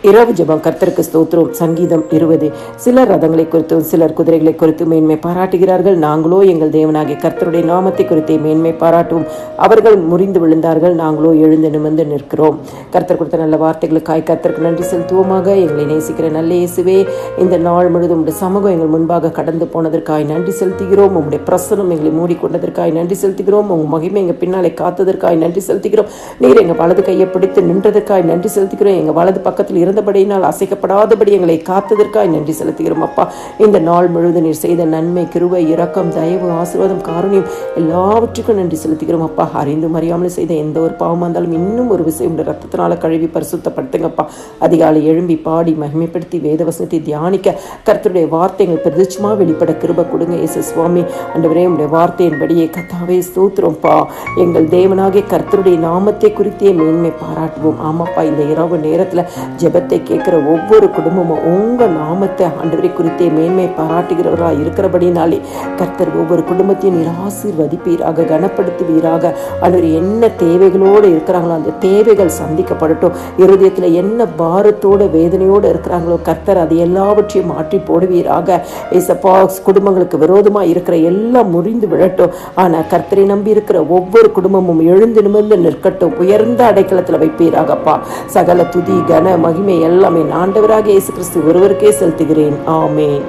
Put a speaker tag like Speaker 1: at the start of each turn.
Speaker 1: இரவு ஜெபம். கர்த்தருக்கு ஸ்தோத்திரம். சங்கீதம் 20. சிலர் ரதங்களை குறித்தும் சிலர் குதிரைகளை குறித்தும் மேன்மை பாராட்டுகிறார்கள், நாங்களோ எங்கள் தேவனாகிய கர்த்தருடைய நாமத்தை குறித்தே மேன்மை பாராட்டுவோம். அவர்கள் முறிந்து விழுந்தார்கள், நாங்களோ எழுந்து நிமிர்ந்து நிற்கிறோம். கர்த்தர் கொடுத்த நல்ல வார்த்தைகளுக்காய் கர்த்தருக்கு நன்றி செலுத்துவோமாக. எங்களை நேசிக்கிற நல்ல இயேசுவே, இந்த நாள் முழுதும் உடைய சமூகம் எங்கள் முன்பாக கடந்து போனதற்காய் நன்றி செலுத்துகிறோம். உங்களுடைய பிரசனம் எங்களை மூடிக்கொண்டதற்காய் நன்றி செலுத்துகிறோம். உங்கள் மகிமை எங்கள் பின்னாலே காத்ததற்காய் நன்றி செலுத்துகிறோம். நீர் எங்கள் வலது கையை பிடித்து நின்றதற்காய் நன்றி செலுத்துகிறோம். எங்கள் வலது பக்கத்தில் இருந்தபடியினால் அசைக்கப்படாதபடி எங்களை காத்ததற்காய் நன்றி செலுத்துகிறோம். அப்பா, இந்த நாள் முழுவதும் நீர் செய்த நன்மை, கிருபை, இரக்கம், தயவு, ஆசீர்வாதம், காருண்யம் எல்லாவற்றுக்கும் நன்றி செலுத்துகிறோம். அப்பா, அறிந்தும் அறியாமல் செய்த எந்த ஒரு பாவமாக இருந்தாலும் இன்னும் ஒரு விஷயம் உடைய ரத்தத்தினால கழுவி பரிசுத்தப்படுத்துங்கப்பா. அதிகாலை எழும்பி பாடி மகிமைப்படுத்தி வேத வசனத்தை தியானிக்க கர்த்தருடைய வார்த்தைகள் பிரதிச்சமாக வெளிப்பட கிருபை கொடுங்க இயேசு சுவாமி. ஆண்டவரே, உடைய வார்த்தையின்படியே கர்த்தாவே ஸ்தோத்திரம்ப்பா. எங்கள் தேவனாகிய கர்த்தருடைய நாமத்தை குறித்தே மேன்மை பாராட்டுவோம். ஆமாப்பா, இந்த இரவு நேரத்தில் ஜெபத்தை கேட்கிற ஒவ்வொரு குடும்பமும் உங்கள் நாமத்தை ஆண்டவரை குறித்தே மேன்மை பாராட்டுகிறவர்களாக இருக்கிறபடினாலே கர்த்தர் ஒவ்வொரு குடும்பத்தையும் நீர் ஆசீர்வதிப்பீராக, கனப்படுத்துவீராக. ஆண்டவர் என்ன தேவைகளோடு இருக்கிறாங்களோ அந்த தேவைகள் சந்திக்கப்படட்டும். இருதயத்தில் என்ன பாரத்தோடு வேதனையோடு இருக்கிறாங்களோ கர்த்தர் அது எல்லாவற்றையும் மாற்றி போடுவீராக. ஏசப்பா, குடும்பங்களுக்கு விரோதமாக இருக்கிற எல்லாம் முறிந்து விழட்டும். ஆனால் கர்த்தரை நம்பி இருக்கிற ஒவ்வொரு குடும்பமும் எழுந்து நிமிர்ந்து நிற்கட்டும். உயர்ந்த அடைக்கலத்தில் வைப்பீராகப்பா. சகல துதி, கன, மகிமை எல்லாமே ஆண்டவராக இயேசு கிறிஸ்து ஒருவருக்கே செலுத்துகிறேன். ஆமேன்.